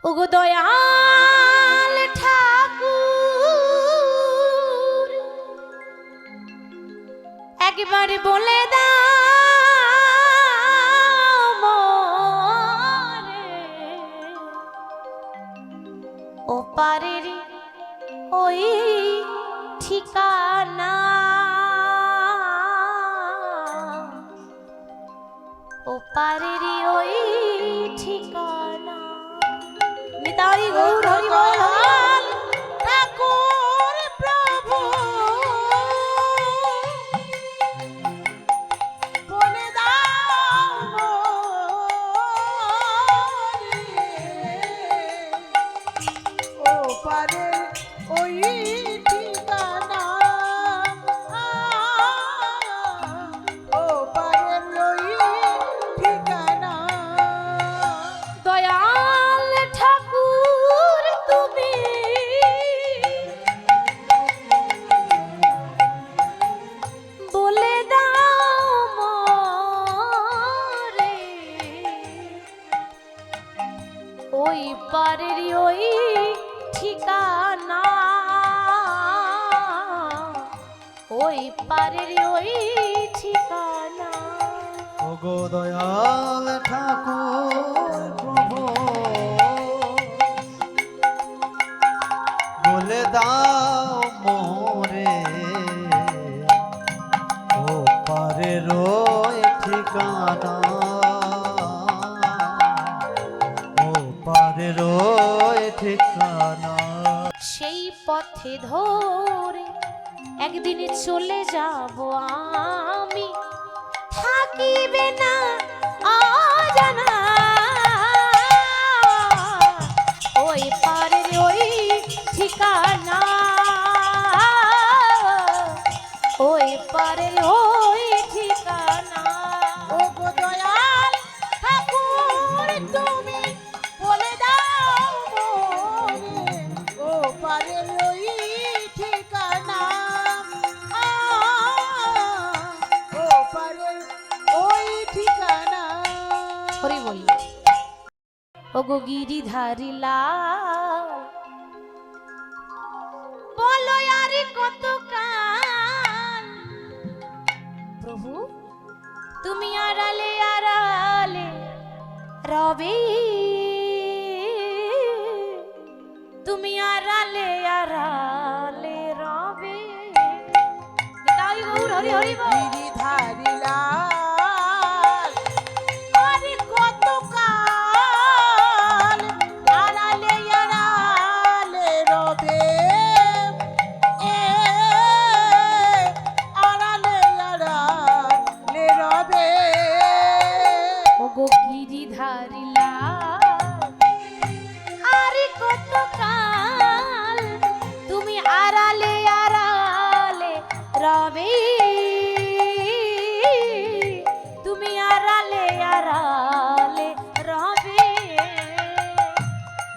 ওগো দয়াল ঠাকুর একবার বলে দাও মোরে ও পারের ওই ঠিকানা ও পারের ওই ঠিকানা নিতাই গৌর হরি বল ঠাকুর প্রভু বলে দাও ও পারে ওই ঠিকানা ও পারে ওই ঠিকানা দয়াল ঠাকুর তুমি বলে দাও মোরে ওই পারের ওই ঠিকানা ওই পারের ওই ঠিকানা ওগো দয়াল ঠাকুর প্রভু বলে দাও মোরে ও পারে রয় ঠিকানা ও পারে রয় ঠিকানা সেই পথে ধরে একদিন চলে যাব আমি থাকিবে না অজানা ওই পারের ওই ঠিকানা ওই পারের ওই ঠিকানা ও গো দয়াল ঠাকুর তুমি বলে দাও মোরে ও পারে ওই ঠিকানা ও পারে ওই ঠিকানা হরি বল ওগো গিরিধারী লাল বলো আর কত কাল প্রভু তুমি আড়ালে আড়ালে রবে তুমি আড়ালে আড়ালে রবে তাই গৌর হরি হরি বল গিরিধারী লাল আরে কত কাল আড়ালে আড়ালে রবে এ আড়ালে আড়ালে রবে ওগো গিরিধারী লাল আরে কত কাল তুমি আড়ালে আড়ালে রবে তুমি আড়ালে আড়ালে রবে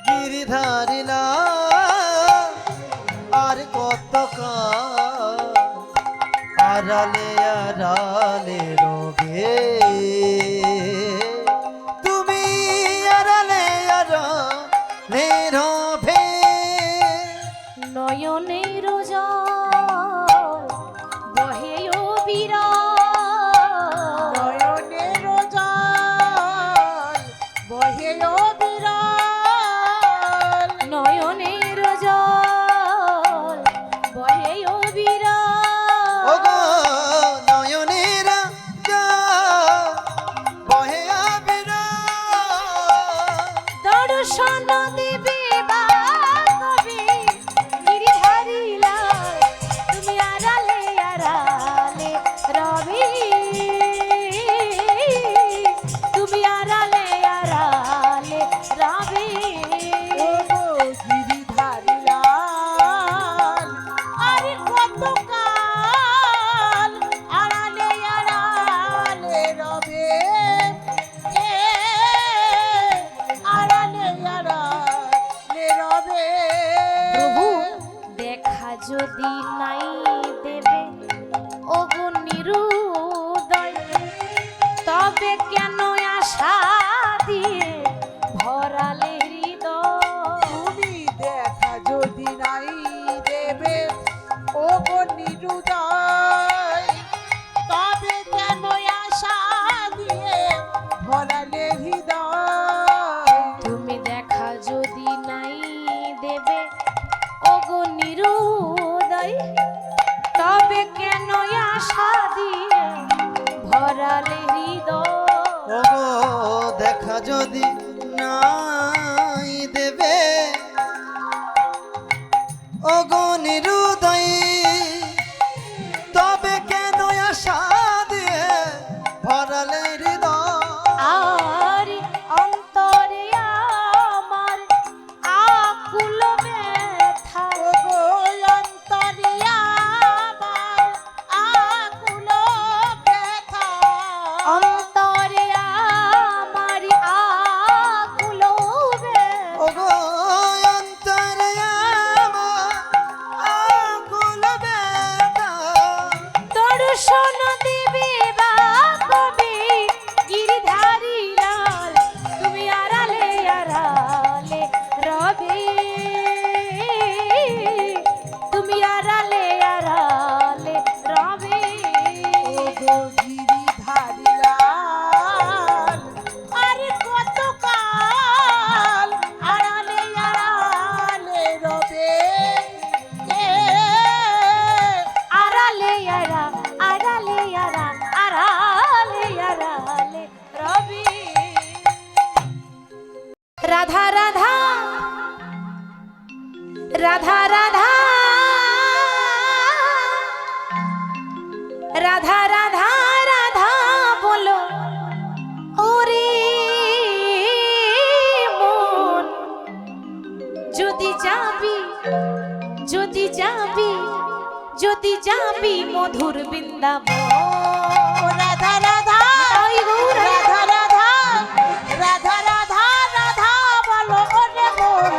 গিরিধারী আর কত আড়ালে আড়ালে রবে তুমি আড়ালে আড়ালে রবে নয়নের জল বহে অবিরাম নয়নের জল বহে অবিরাল নয়নের জল বহে অবিরাম ওগো নয়নের জল বহে অবিরাম দর্শন দেবে বাগবে গিরিধারী লাল তুমি আড়ালে আড়ালে রবে তুমি আড়ালে আড়ালে রবে ও গো গিরিধারী লাল আরে কত কাল আড়ালে আড়ালে রবে এ আড়ালে আড়ালে রবে প্রভু দেখা যদি নাই দেবে ওগো নিরুদয় তবে কেন আশা দিয়ে ভরালে হৃদয় রাধা রাধা রাধা রাধা রাধা বলো ওরে মন, যদি যাবি যদি যাবি যদি যাবি মধুর বৃন্দাবন। ও রাধা রাধা ওই গৌর রাধা রাধা রাধা রাধা রাধা বলো ওরে মন,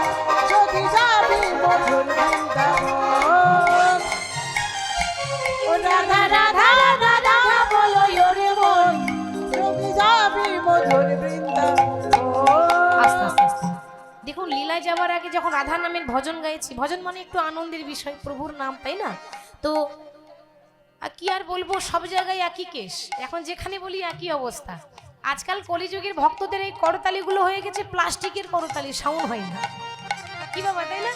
যদি যাবি মধুর বৃন্দাবন। ও রাধা রাধা রাধা বলো ওরে মন, যদি যাবি মধুর বৃন্দাবন। আস্তে আস্তে আস্তে। দেখুন লীলায় যাওয়ার আগে যখন রাধা নামের ভজন গাইছি, ভজন মানে একটু আনন্দের বিষয়, প্রভুর নাম, তাই না? তো কি আর বলবো, সব জায়গায় একই কেস, এখন যেখানে বলি একই অবস্থা। আজকাল কলিযুগের ভক্তদের এই করতালিগুলো হয়ে গেছে প্লাস্টিকের করতালি, সাউন্ড হয় না। কি বাবা, তাই না?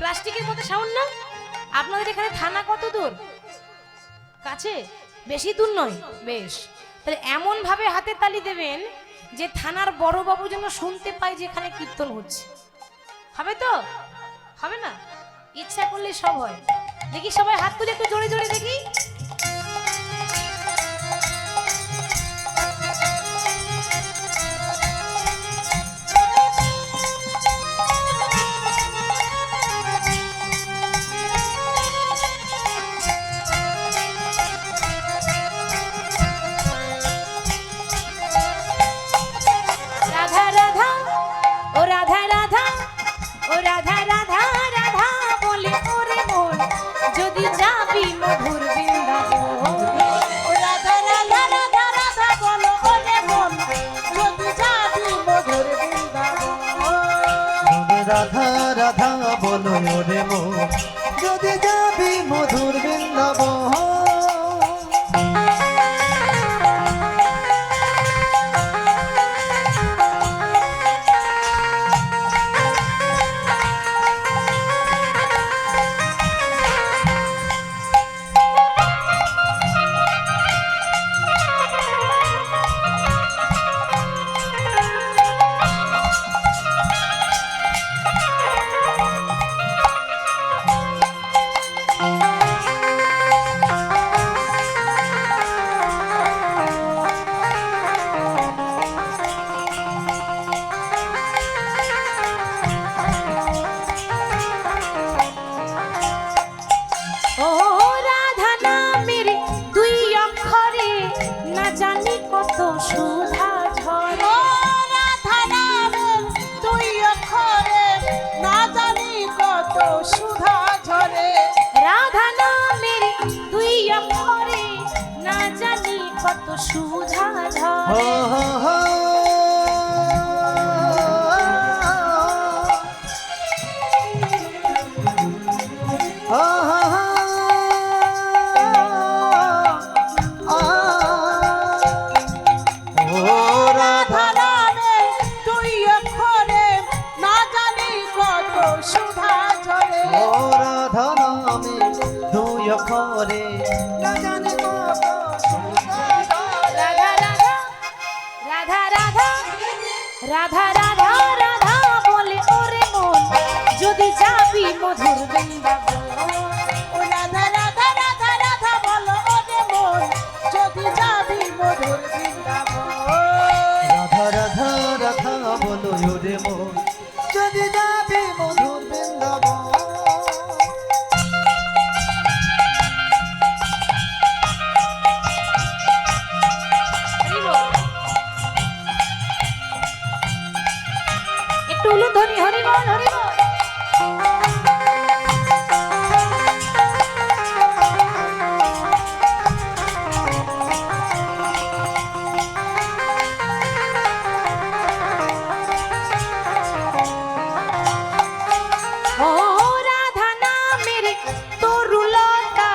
প্লাস্টিকের মতো সাউন্ড না? আপনাদের এখানে থানা কত দূর? কাছে? বেশি দূর নয়, বেশ। তাহলে এমন ভাবে হাতে তালি দেবেন যে থানার বড়বাবু যেন শুনতে পায় যে এখানে কীর্তন হচ্ছে। হবে তো? হবে না? ইচ্ছা করলে সব হয়। দেখি সবাই হাত তুলে একটু জোরে জোরে দেখি। রাধা রাধা ও রাধা রাধা ও রাধা রাধা রাধা বলে ওরে মন, যদি যাবি মধুর বৃন্দাবন। ও রাধা রাধা রাধা রাধা বলো ওরে মন, যদি যাবি মধুর বৃন্দাবন। রাধা রাধা বলো রে মন, যদি যাবি মধুর বৃন্দাবন। ও রাধা নামের দুই অক্ষরে না জানি কত সুধা ঝরে। ও রাধা নামের দুই অক্ষরে না জানি কত সুধা ঝরে। রাধা নামের দুই অক্ষরে না জানি কত সুধা ঝরে। হো হো হো। হো হো হো। ও রাধা রাধা নামের দুই অক্ষরে না জানি কত সুধা ঝরে। ও রাধা নামে দুই অক্ষরে না জানি কত সুধা ঝরে। রাধা রাধা রাধা রাধা রাধা রাধা রাধা বলে ওরে মন, যদি যাবি মধুর বৃন্দাবন। ও রাধা রাধা রাধা রাধা বলো ওরে মন, যদি যাবি মধুর বৃন্দাবন। রাধা রাধা রাধা বলো রে মন, যদি যাবি মধুর বৃন্দাবন। একটু উলুধ্বনি, হরি বল হরি বল। ও রাধা নামের তরুলতা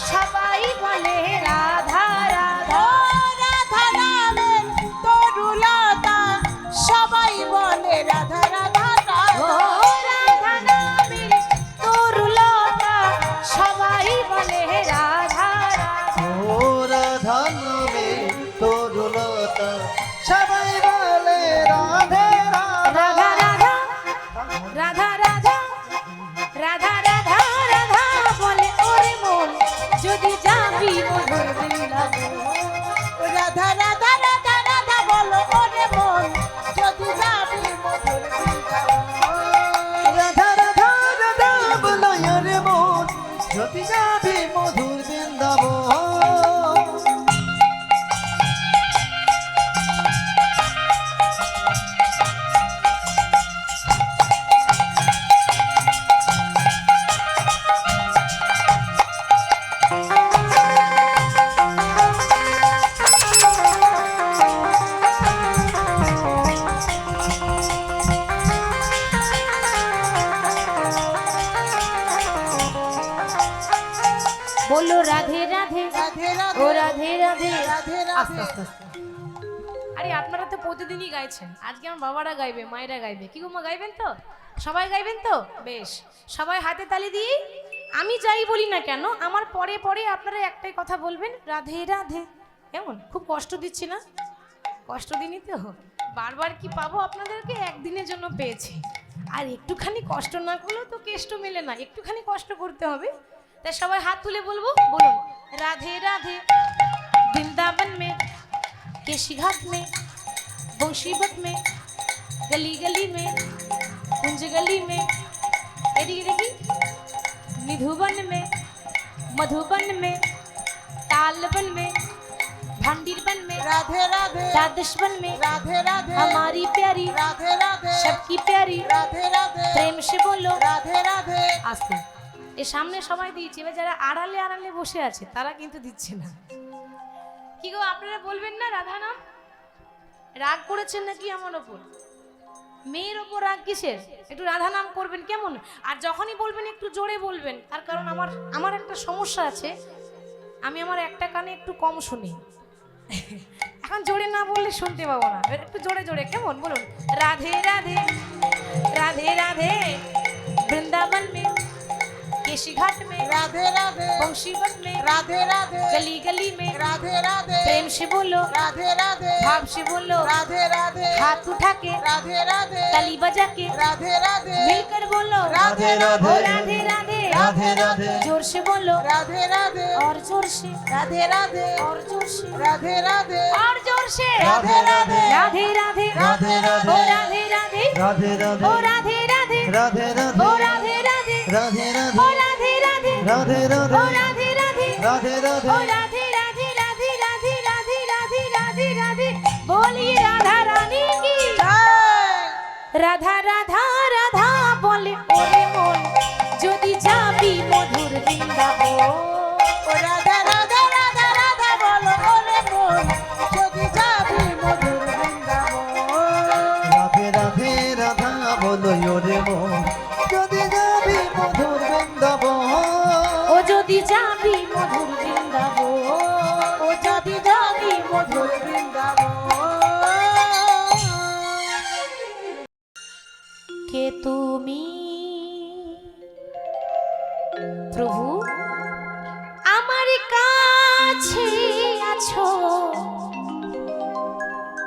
সবাই বলে রাধা রাধা। ও রাধা নামের তরুলতা সবাই বলে রাধা রাধা ও রাধা। বলো রাধে রাধে, রাধে ও রাধে রাধে রাধে। রাধে আস্তে রাধে আস্তে আস্তে। আরে আপনারা তো প্রতিদিনই গাইছেন, আজকে আমার বাবারা গাইবে, মায়েরা গাইবে, কি গো মা গাইবেন তো? সবাই গাইবেন তো? বেশ, সবাই হাতে তালি দিয়ে আমি যাই বলি না কেন আমার পরে পরে আপনারা একটাই কথা বলবেন, রাধে রাধে। কেমন? খুব কষ্ট দিচ্ছি না? কষ্ট দিনই তো, বারবার কি পাবো আপনাদেরকে? একদিনের জন্য পেয়েছি, আর একটুখানি কষ্ট না করলেও তো কেষ্ট মেলে না, একটুখানি কষ্ট করতে হবে। তাই সবাই হাত তুলে বলবো, বলুন রাধে রাধে। वृंदावन में, केशी घाट में, बंशीबत में, गली गली में, कुंज गली में, एदिके देखी निधुवन में, मधुबन में, तालबन में, भांडीरबन में, राधे राधे द्वादशवन में, राधे राधे हमारी प्यारी राधे राधे सबकी प्यारी राधे राधे प्रेम से बोलो राधे राधे। আস্তে। এর সামনে সবাই দিয়েছে, এবার যারা আড়ালে আড়ালে বসে আছে তারা কিন্তু দিচ্ছে না। কি গো আপনারা বলবেন না রাধা নাম? রাগ করেছেন নাকি আমার ওপর? মেয়ের ওপর রাগ কিসের? একটু রাধা নাম করবেন কেমন? আর যখনই বলবেন একটু জোরে বলবেন, তার কারণ আমার একটা সমস্যা আছে, আমি আমার একটা কানে একটু কম শুনি। এখন জোরে না বললে শুনতে পাবো না, একটু জোরে জোরে কেমন বলুন, রাধে রাধে রাধে রাধे वृंदावन में, केशी घाट में, राधे राधे बंशीबत में, राधे राधे गली गली में, राधे राधे प्रेम से बोलो, राधे राधे भाव से बोलो, राधे राधे हाथ उठा के, राधे राधे ताली बजा के, राधे राधे मिलकर बोलो राधे ओ राधे राधे राधे, राधे राधे जोर से बोलो राधे राधे और जोर से, राधे राधे और जोर से, राधे राधे और जोर से, राधे राधे राधे राधे राधे राधे ओ राधे राधे, राधे राधे ओ राधे राधे, राधे ओ राधे राधे राधे, राधे ओ राधे राधे राधे, राधे ओ राधे राधे राधे, राधे ओ राधे राधे राधे राधे राधे राधे राधे राधे राधे, बोलिए राधा रानी की जय। राधा राधा राधा बोले ओरे मन যদি যাবি মধুর বৃন্দাবন। ও রাধা রাধা রাধা রাধা বলো ওরে মন যদি যাবি মধুর বৃন্দাবন। রাধে রাধে রাধা বলো ওরে মন যদি যাবি মধুর বৃন্দাবন। ও যদি যাবি মধুর বৃন্দাবন, ও যদি যাবি মধুর বৃন্দাবন। কে তুমি প্রভু আমার কাছে আছো,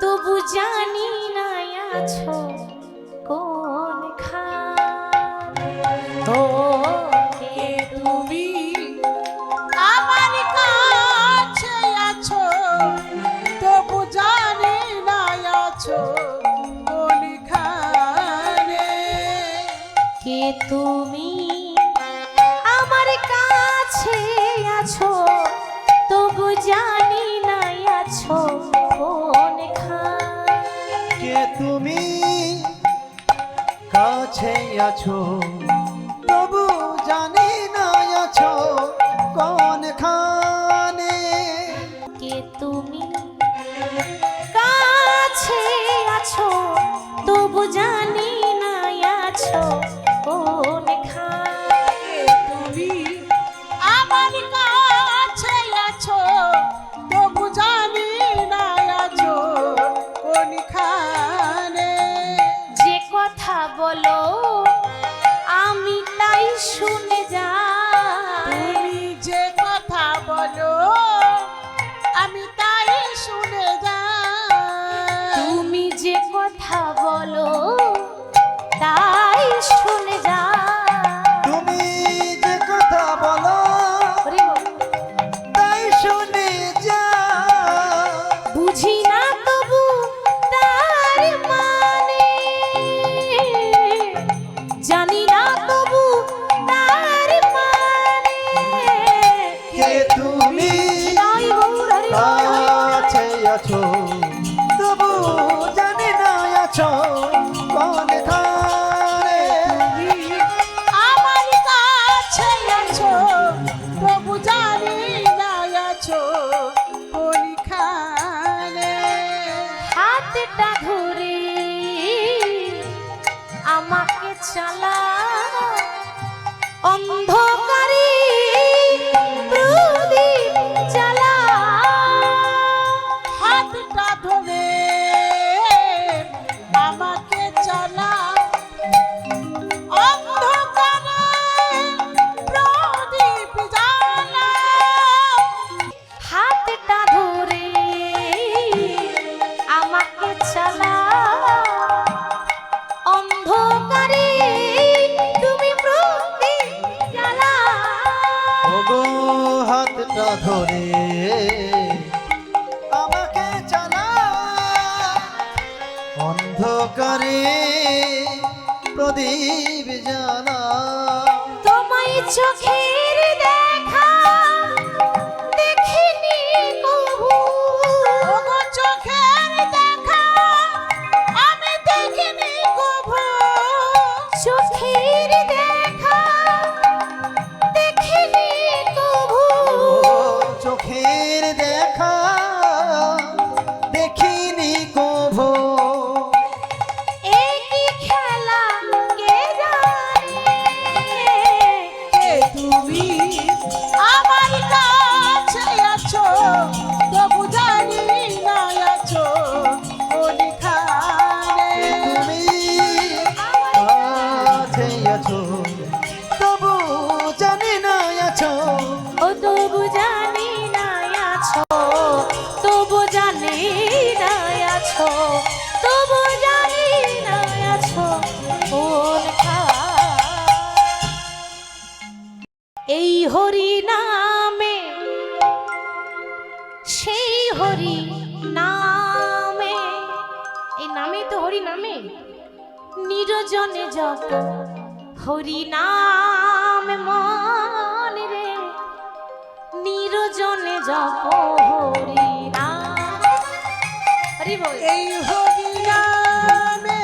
তবু জানি না আছো কোনখানে। ও কে তুমি আমার কাছে আছো তবু জানি না আছো কোনখানে। কে তুমি আমার কাছে আছো, তবু জানি না আছো কোনখানে। কে তুমি কাছে আছো তবু জানি না আছো কোনখানে। কে তুমি কাছে আছো, তবু জানি না আছো কোনখানে। তুমি আমার কাছে আছো তবু জানি না আছো কোনখানে। যে কথা বলো আমি তাই শুনে যাই, তুমি যে কথা বলো আমি তাই শুনে যাই। তুমি যে কথা বলো তাই শুনে যাই। তুমি যে কথা বলো ওরে বাবা, তাই শুনে যা। বুঝি না তবু তার মানে, জানি না তবু তার মানে। কে তুমি জয় গৌর হরি বল, হরি বল। কাছে আছো তবু জানি না আছো কোনখানে। আমার কাছে আছো তবু জানি না আছো কোনখানে। হাতটা ধরে আমাকে চালা অন্ধকারে প্রদীপ জ্বালা তোমায় চোখের দেখা দেখিনি কভু। ওগো চোখের দেখা আমি দেখিনি কভু। চোখের দেখা দেখিনি কভু। চোখের দেখা দেখিনি কভু। এই কি খেলা কে জানে? কে তুমি আমার কাছে আছো তবু জানি না আছো কোনখানে। তুমি কাছে আছো তবু জানি না আছো। ও তবু জানি না আছো, তবু জানি না আছো, তবু জানি না আছো কোনখানে। এই হরি নামে সেই হরি নামে, এই নামে তো হরি নামে নিরজনে জপ হরি নাম মন রে, নিরজনে জপ হরি নাম। হরি বল। এই হরি নামে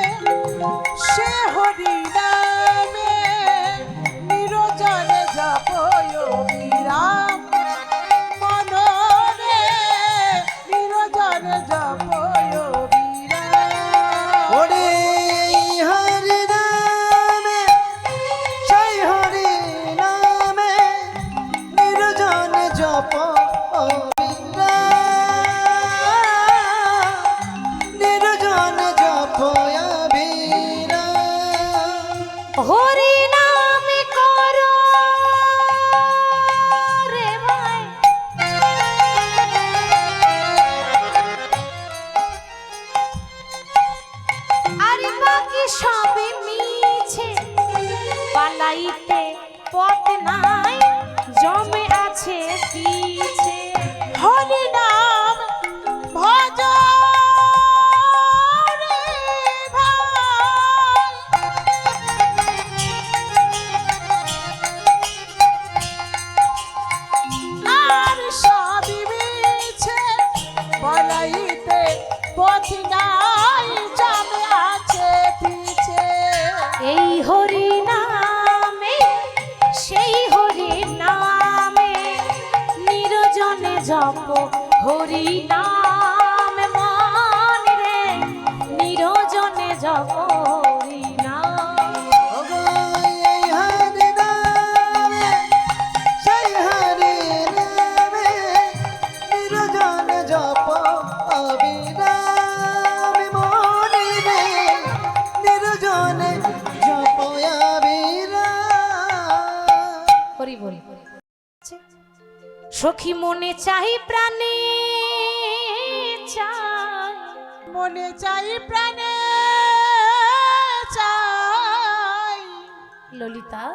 সে হরি নামে নিরজনে জপয় বিরাম মনরে নিরজনে জপয় বিরাম। ওরে এই হরি নামে সেই হরি নামে নিরজন জপ নিরজন জপ হরি নাম করো রে ভাই, আরে বাকি সবই মিছে, পালাইতে পথ নাই জমে আছে পিছে। হরি নাম ভজ রে ভাই। আর সবই মিছে বলাইতে পথ নাই জমে আছে পিছে। এই হরি নামে সেই হরি নামে নিরজনে জপ হরি নাম মন রে, নিরজনে জপ হরি নাম। এই হরি নামে সেই হরি নামে নিরজন জপ অবিরাম মনি রে, নিরজনে জপ অবিরাম। হরি বল। সখী মনে চাই প্রাণে চাই, মনে চাই প্রাণে চাই। ললিতা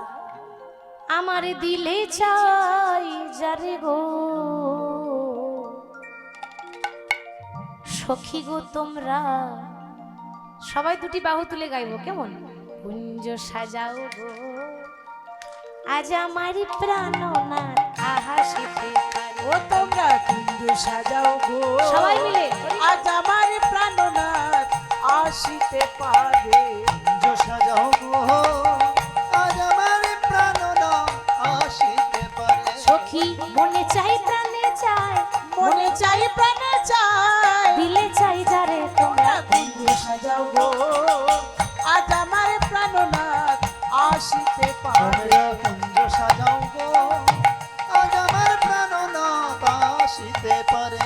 আমার দিলে চাই যারে গো, সখী গো তোমরা সবাই দুটি বাহু তুলে গাইবো কেমন? কুঞ্জ সাজাও গো আজ আমার প্রাণনাথ আহাসিতে পারে। ও তোমরা কুঞ্জ সাজাও গো সবাই মিলে আজ আমার প্রাণনাথ আসিতে পারে। কুঞ্জ সাজাও গো আজ আমার প্রাণনাথ আসিতে পারে। সখী মনে চাই প্রাণে চাই, মনে চাই প্রাণে চাই। দিলে চাই যারে তোমরা। কুঞ্জ সাজাও গো আজ আমার প্রাণনাথ আসিতে পারে। তোমরা কুঞ্জ সাজাও গো আজ আমার প্রাণনাথ আসিতে পারে।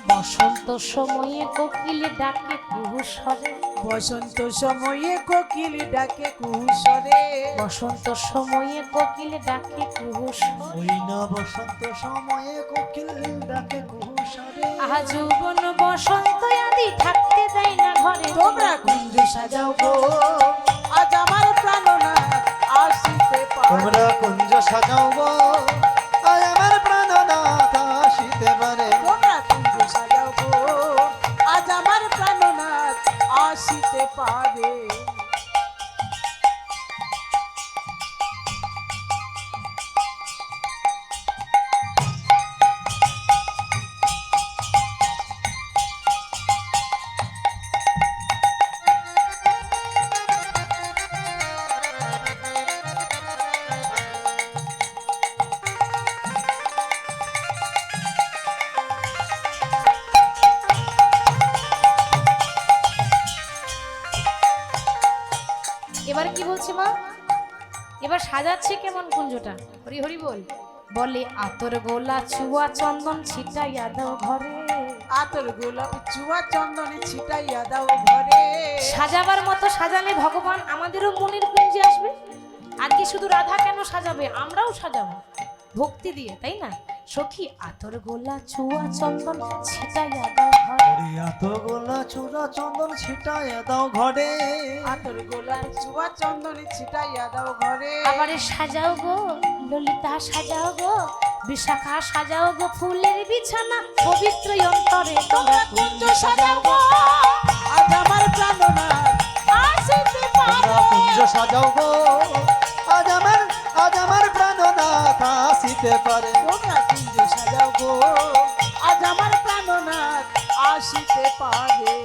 বসন্ত সময়ে কোকিল ডাকে কুহু স্বরে, বসন্ত সময়ে কোকিল ডাকে কুহুসরে বসন্ত সময়ে কোকিল ডাকে কুহুস ওই না বসন্ত সময়ে কোকিল ডাকে কুহুসারে আহা যৌবন বসন্ত আদি থাকতে দেয় না ঘরে তোমরা কুঞ্জ সাজাও গো আজ আমার প্রাণনাথ আসিতে পারে তোমরা কুঞ্জ সাজাও গো আজ আমার প্রাণনাথ আসিতে পারে তোমরা কুঞ্জ সাজাও গো আজ আমার প্রাণনাথ আসিতে পারে এবার কি বলছে মা এবার সাজাচ্ছে কেমন কুঞ্জটা হরি হরি বল বলে আতর গোলা চুয়া চন্দন ছিটাইয়া দাও ঘরে আতর গোলাপ চুয়া চন্দনে ছিটাইয়া দাও ঘরে সাজাবার মতো সাজালে ভগবান আমাদেরও মনের কুঞ্জে আসবে আজকে শুধু রাধা কেন সাজাবে আমরাও সাজাবো ভক্তি দিয়ে তাই না সখী আতর গোলা চুয়া চন্দন ছিটাইয়া দাও ঘরে এত গোলা চূড়া চন্দন ছিটাইয়া দাও ঘরে আতর গোলাপ চুয়া চন্দনে ছিটাইয়া দাও ঘরে আবারে সাজাও গো ললিতা সাজাও গো বিশাখা সাজাও গো ফুলের বিছানা পবিত্র অন্তরে তোমরা কুঞ্জ সাজাও গো আজ আমার প্রাণনাথ আসিতে তোমরা পারে কুঞ্জ সাজাও গো আজ আমার প্রাণনাথ আসিতে পারে তোমরা কুঞ্জ সাজাও গো আজ আমার প্রাণনাথ আসিতে পারে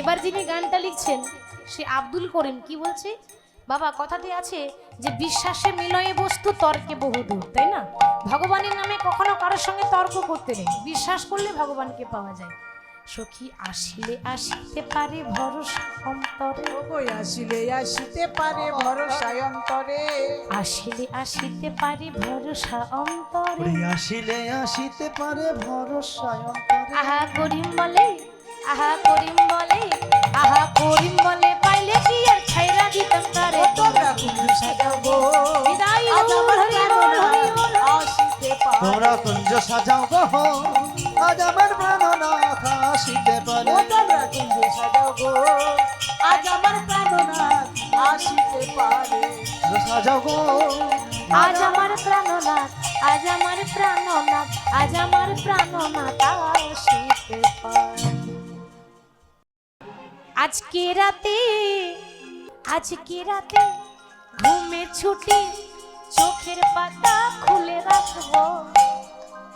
এবার যিনি গানটা লিখছেন সে আব্দুল করিম কি বলছে বাবা কথাতে আছে যে বিশ্বাসে মিলয়ে বস্তু তর্কে বহুদূর তাই না ভগবানের নামে কখনো কারোর সঙ্গে তর্ক করতে নেই বিশ্বাস করলে ভগবানকে পাওয়া যায় সখী আসিলে আসিতে পারে ভরসা অন্তরে ওগোই আসিলে আসিতে পারে ভরসায় অন্তরে আসিলে আসিতে পারে ভরসা অন্তরে ওরে আসিলে আসিতে পারে ভরসায় অন্তরে আহা করিম বলে আহা করিম বলে আহা করিম বলে পাইলে কি আর ছাইরা দিতাম তারে তোমরা কুঞ্জ সাজাও গো বিদায় আজ আমার হরি বল, হরি বল। আসিতে পারে তোমরা কুঞ্জ সাজাও গো আজ আমার প্রাণনাথ আসিতে পারে ও তোমরা কুঞ্জ সাজাও গো আজ আমার প্রাণনাথ আসিতে পারে সাজাও গো আজ আমার প্রাণনাথ আজ আমার প্রাণনাথ আজ আমার প্রাণনাথ আসিতে পারে আজকে রাতে ঘুমে ছুটি চোখের পাতা খুলে রাখবো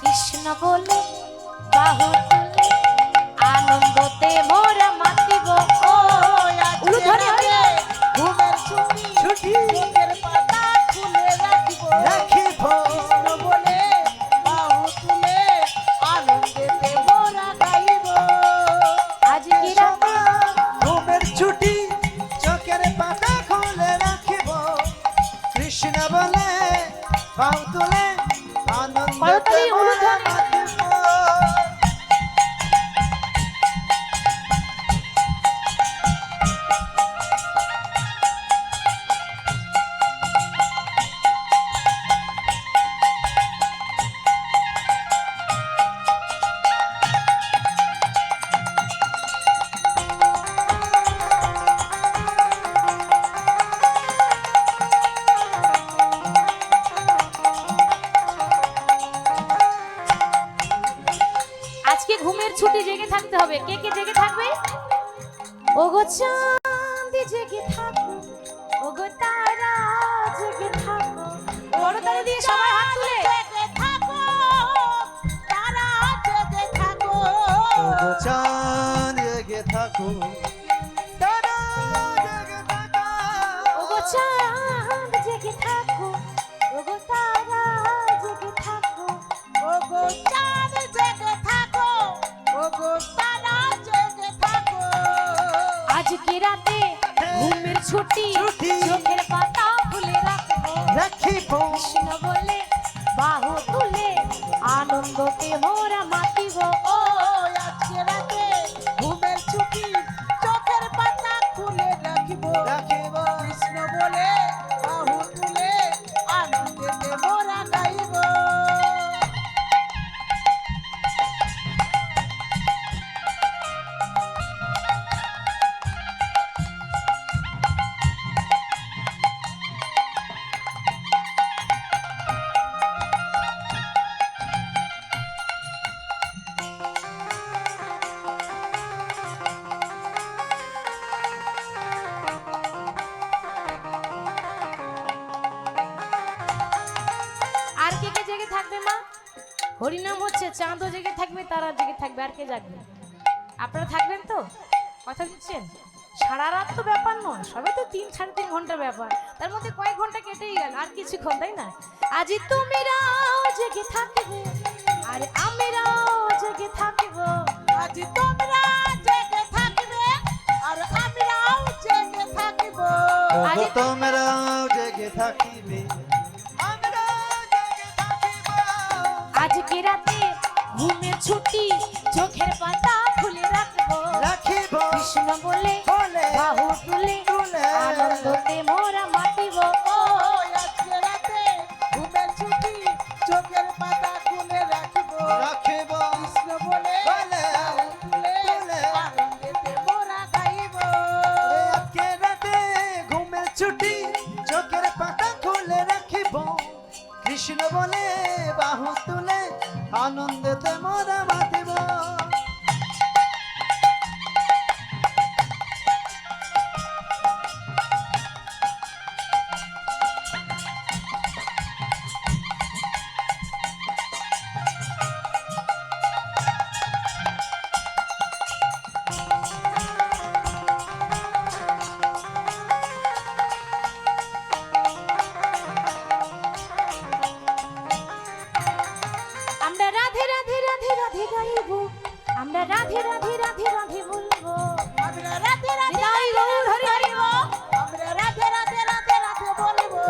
কৃষ্ণ বলে বাহু তুলে আনন্দতে মোরা মাতিব ও উলু ধরে হরি বল। ঘুমের ছুটি চোখের পাতা খুলে রাখিব রাখিব কৃষ্ণ বলে বাহু তুলে আনন্দেতে মোরা গাইব আজকে রাতে ঘুমের ছুটি চোখের পাতা খুলে রাখিব কৃষ্ণ বলে বাউ তুলে করতালি, উলু ধরে। আজকে ঘুমের ছুটি জেগে থাকতে হবে কে কে জেগে থাকবে ওগো চাঁদ জেগে থাকো ওগো তারা জেগে থাকো বড় তারা দিয়ে সবাই হাত তুলে জেগে থাকো তারা জেগে থাকো চাঁদ জেগে থাকো চাঁদ জেগে থাকো, ওগো তারা জেগে থাকো, ওগো চাঁদ জেগে থাকো, ওগো তারা জেগে থাকো। আজকে রাতে ঘুমের ছুটি, ছুটি। চোখের পাতা খুলে রাখবো, রাখিব কৃষ্ণ বলে বাহু তুলে আনন্দতে মোরা মাতিব। ও আজকে রাতে ঘুমের ছুটি, চোখের পাতা খুলে রাখিব, রাখিব কৃষ্ণ বলে বাহু তুলে আনন্দেতে মোরা গাইব। আর কে কে জেগে থাকবে মা? হরিনাম হচ্ছে, চাঁদও জেগে থাকবে, তারা জেগে থাকবে, আর কে জাগবে? আপনারা থাকবেন তো? কথা দিচ্ছেন? সারা রাত তো ব্যাপার নয়, সবে তো 3-3.5 ঘন্টা ব্যাপার, তার মধ্যে কয়েক ঘন্টা কেটেই গেল, আর কিছুক্ষণ, তাই না? আজি তুমিরাও জেগে থাকবে, আর আমিরাও জেগে থাকব, আজ তোমরা জেগে থাকবে, আর আমরাও জেগে থাকব। ওগো তোমরাও জেগে থাকিবে, আমরাও জেগে থাকিব। আজকে রাতে ঘুমের ছুটি, চোখের পাতা খুলে রাখবো, রাখিব কৃষ্ণ বলে বলে বাহু তুলে তুলে আনন্দতে মোরা মাতিব। ও আজকে রাতে ঘুমের ছুটি, চোখের পাতা খুলে রাখিব, রাখিব কৃষ্ণ বলে বলে বাহু তুলে তুলে আনন্দেতে মোরা গাইব। আজকে রাতে ঘুমের ছুটি, চোখের পাতা খুলে রাখিব, কৃষ্ণ বলে বাহু তুলে আনন্দেতে মোরা মাতিব। আমরা রাধে রাধে রাধে রাধে গাইবো, আমরা রাধে রাধে রাধে রাধে বলবো, আমরা রাতে রাতে হৃদয় গৌর হরি হরি বল। আমরা রাতে রাতে রাতে রাতে বলবো,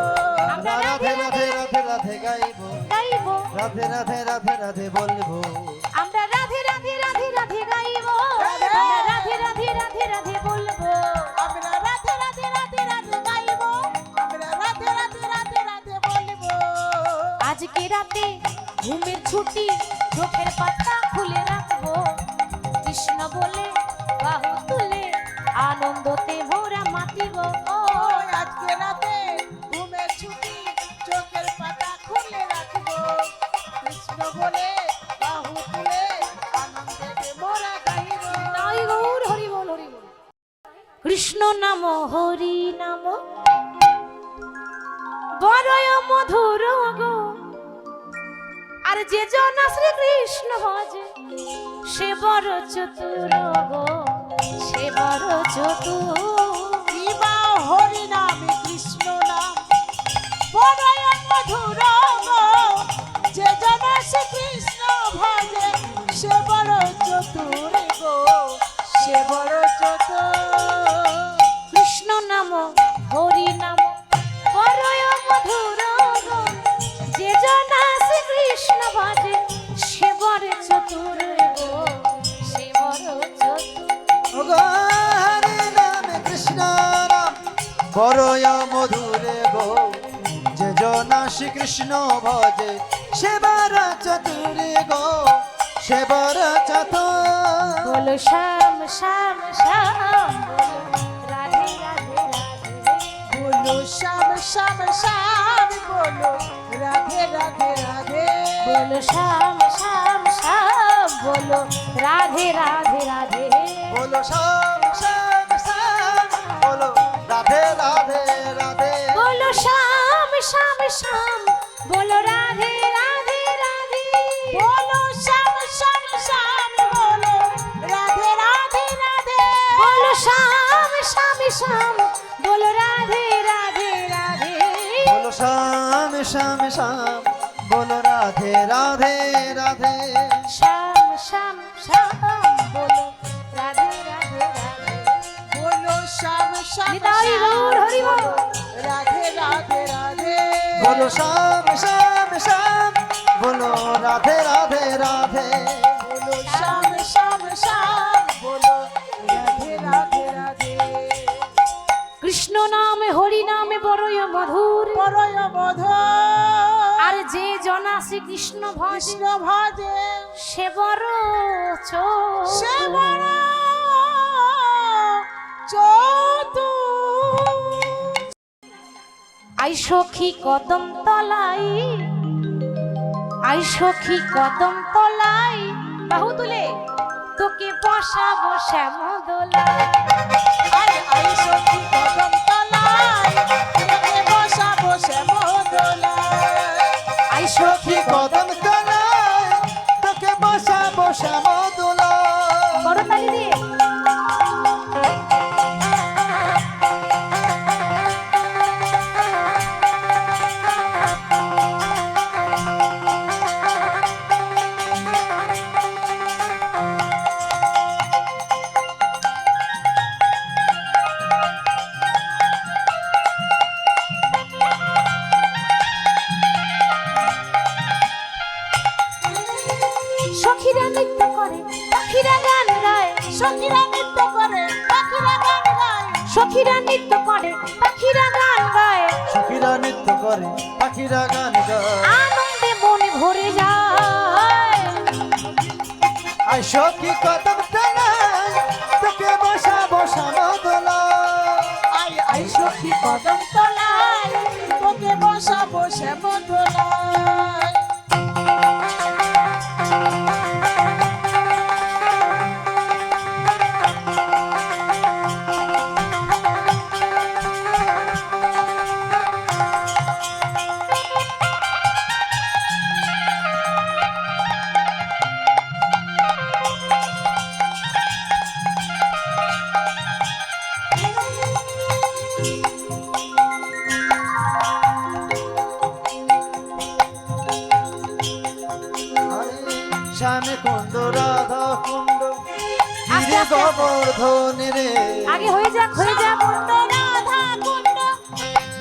আমরা রাধে রাধে রাধে রাধে গাইব, গাইবো, রাধে রাধে রাধে রাধে বলবো, আমরা রাধে রাধে রাধে রাধে গাইবো, রাধে। আমরা রাধে রাধে রাধে রাধে বলবো। আমরা রাতে রাতে রাতে রাতে গাইব, আমরা রাতে রাতে রাতে রাতে বলবো। আজকে রাতে ঘুমের ছুটি, চোখের পাতা খুলে রাখবো, কৃষ্ণ বলে বাহু তুলে আনন্দতে ভোরা মাতিব। ও আজকে রাতে ঘুমের ছুটি, চোখের পাতা খুলে রাখবো, কৃষ্ণ বলে বাহু তুলে আনন্দেতে মোরা গাইব। হৃদয় গৌর হরি বল হরি বল। কৃষ্ণ নাম হরি নাম বড়য় মধুর গো, আর যে জনা শ্রীকৃষ্ণ ভজে সে বড় চতুর গো, সে বড় চতুর। কিবা হরি নামে কৃষ্ণ নাম বড়ই মধুর গো, যে জন শ্রী কৃষ্ণ ভজে সে বড় চতুর গো, সে বড় চতুর। কৃষ্ণ নাম হরি নাম বড়য় মধুর গো, যে জনা শ্রীকৃষ্ণ ভজে সে বড় চতুর গো, সে বড় চতুর। ওগো হরি নামে কৃষ্ণ নাম বড়য় মধুরে গো, যে জনা শ্রীকৃষ্ণ ভজে সে বড় চতুরে গো, সে বড় চতুর। বলো শ্যাম শ্যাম শ্যাম, বলো রাধে রাধে রাধে, বলো শ্যাম শ্যাম শ্যাম, বলো রাধে রাধে রাধে। বলো শ্যাম শ্যাম শ্যাম, বলো রাধে রাধে রাধে। বলো শ্যাম শ্যাম শ্যাম, বলো রাধে রাধে রাধে। বলো শ্যাম শ্যাম শ্যাম, বলো রাধে রাধে রাধে। বলো শ্যাম শ্যাম শ্যাম, বলো রাধে রাধে রাধে। বলো শ্যাম শ্যাম শ্যাম, বলো রাধে রাধে শ্যাম শ্যাম বলো রাধে রাধে রাধে শ্যাম শ্যাম শ্যাম বলো রাধে রাধে রাধে বলো শ্যাম শ্যাম নিতাই গৌর হরি বল। রাধে রাধে রাধে বলো শ্যাম শ্যাম শ্যাম বলো রাধে রাধে রাধে বলো শ্যাম শ্যাম শ্যাম বলো রাধে রাধে রাধে কৃষ্ণ নামে হরি নামে বড়ই মধুর পরয় বধ আর যে জনা শ্রীকৃষ্ণ ভজ কৃষ্ণ ভজে সে বড় চোর। সে বড় চতু আই সখী কদম তলাই আই সখী কদম তলাই বাহু তুলে তোকে বসাবো শ্যামদোলায়। আই আই সখী কদম তলায় তোকে বসাবো শ্যামদোলায় আই সখী কদম তলায় তোকে বসাবো শ্যামদোলা করতালি দিয়ে সখীরা নৃত্য করে পাখিরা গান গায় সখীরা নৃত্য করে পাখিরা গান গায় সখীরা নৃত্য করে পাখিরা গান গায় সখীরা নৃত্য করে পাখিরা গান গায় আনন্দে মনে ভরে যায়। আই সখী কদম তলায় তোকে বসাবো শ্যামদোলা আই আই সখী কদম তলায় তোকে বসাবো শ্যামদোলায় শ্যামে কুণ্ড রাধা কুণ্ড আস্তে গিরি আস্তে। গোবর্ধন রে আগে হয়ে যাক হয়ে যাক কুণ্ড রাধা কুণ্ড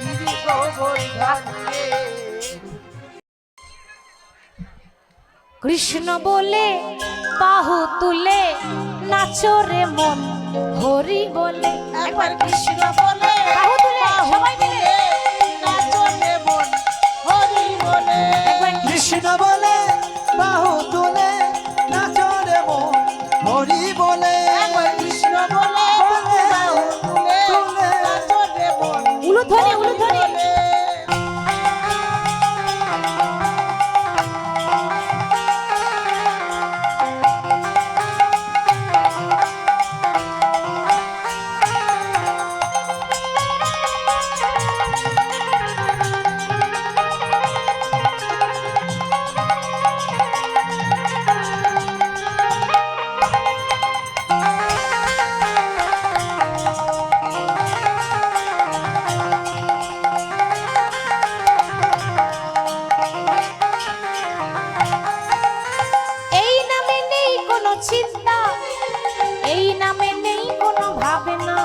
গিরি গোবর্ধন রে কৃষ্ণ বলে বাহু তুলে নাচো রে মন হরি বলে একবার কৃষ্ণ বলে বাহু তুলে, সবাই মিলে। নাচো রে মন হরি বলে একবার কৃষ্ণ বলে বাহু তুলে নাচো রে মন হরি বলে একবার কৃষ্ণ বলে বাহু তুলে নাচো রে মন উলুধ্বনি উলুধ্বনি বলে এই নামে নেই কোনো চিন্তা এই নামে নেই কোনো ভাবনা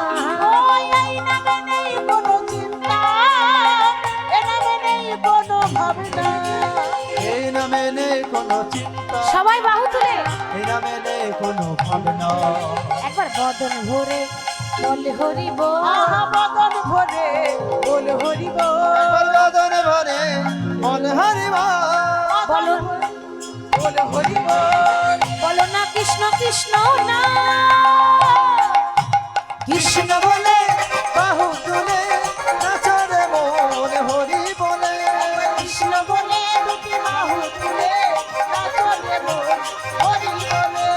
ওই এই নামে নেই কোনো চিন্তা এ নামে নেই কোনো ভাবনা এই নামে নেই কোনো চিন্তা সবাই বাহু তুলে এই নামে নেই কোনো ভাবনা একবার বদন ভরে বলে হরি বল আহা বদন ভরে বল হরি বল বদন ভরে মন হরিবা বলো বল হরি বল বলো না কৃষ্ণ কৃষ্ণ না কৃষ্ণ বলে বাহু তুলে নাচো রে মন হরি বলে কৃষ্ণ বলে দুটি বাহু তুলে নাচো রে মন হরি বলে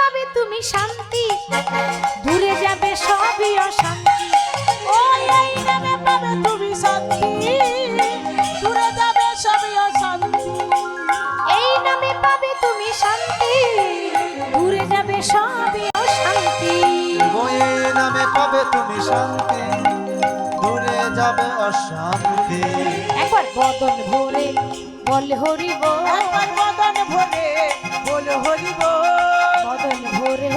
পাবে তুমি শান্তি, দূরে যাবে সবই অশান্তি। ওই এই নামে পাবে তুমি শান্তি, দূরে যাবে সবই অশান্তি। এই নামে পাবে তুমি শান্তি, দূরে যাবে সবই অশান্তি। ওই নামে পাবে তুমি শান্তি, দূরে যাবে অশান্তি। একবার বদন ভরে বল হরি বল, একবার বদন ভরে বল হরি বল। বদন ভরে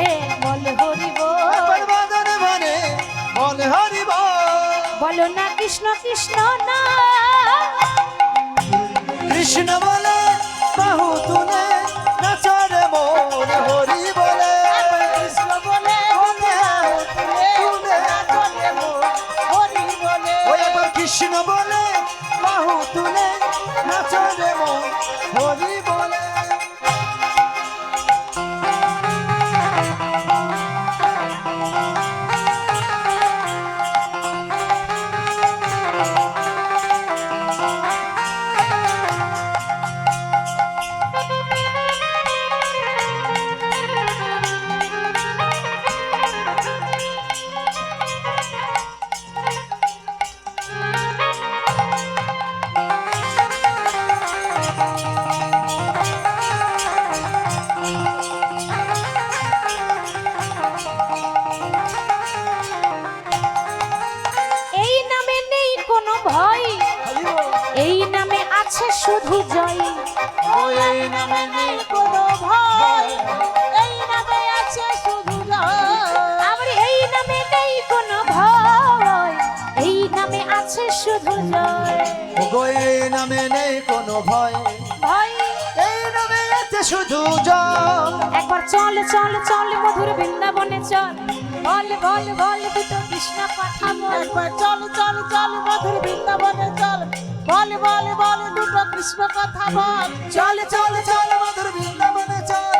বল হরি বল। একবার বাদন ভরে বল হরি বল। বলো না কৃষ্ণ কৃষ্ণ না, কৃষ্ণ বলে বাহু তুলে নাচরে মন হরি বলে। একবার কৃষ্ণ বলে তুলে নাচরে মন হরি বলে। ওই একবার কৃষ্ণ বলে বাহু তুলে নাচরে মন হরি বলে। এই নামে নেই কোনো ভয়, এই নামে আছে শুধু জয়। ওই এই নামে নেই কোনো ভয়, এই নামে আছে শুধু জয়। আবার এই নামে নেই কোনো ভয়, এই নামে আছে শুধু জয়। ওগো এই নামে নেই কোনো ভয়, ভয় এই নামে আছে শুধু জয়। একবার চল চল চল মধুর বৃন্দাবনে চল, বল বল বল দুটো কৃষ্ণ কথা বল। একবার চল চল চল মধুর বৃন্দাবনে চল, বল বল বল দুটো কৃষ্ণ কথা বল। চল চল চল মধুর বৃন্দাবনে চল,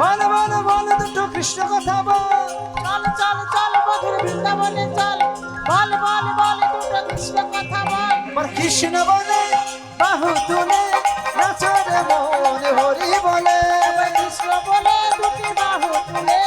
বল বল বল দুটো কৃষ্ণ কথা বল। চল চল চল মধুর বৃন্দাবনে চল, বল বল বল দুটো কৃষ্ণ কথা বল। এবার কৃষ্ণ বলে বাহু তুলে নাচরে মন হরি বলে। একবার কৃষ্ণ বলে দুটি বাহু তুলে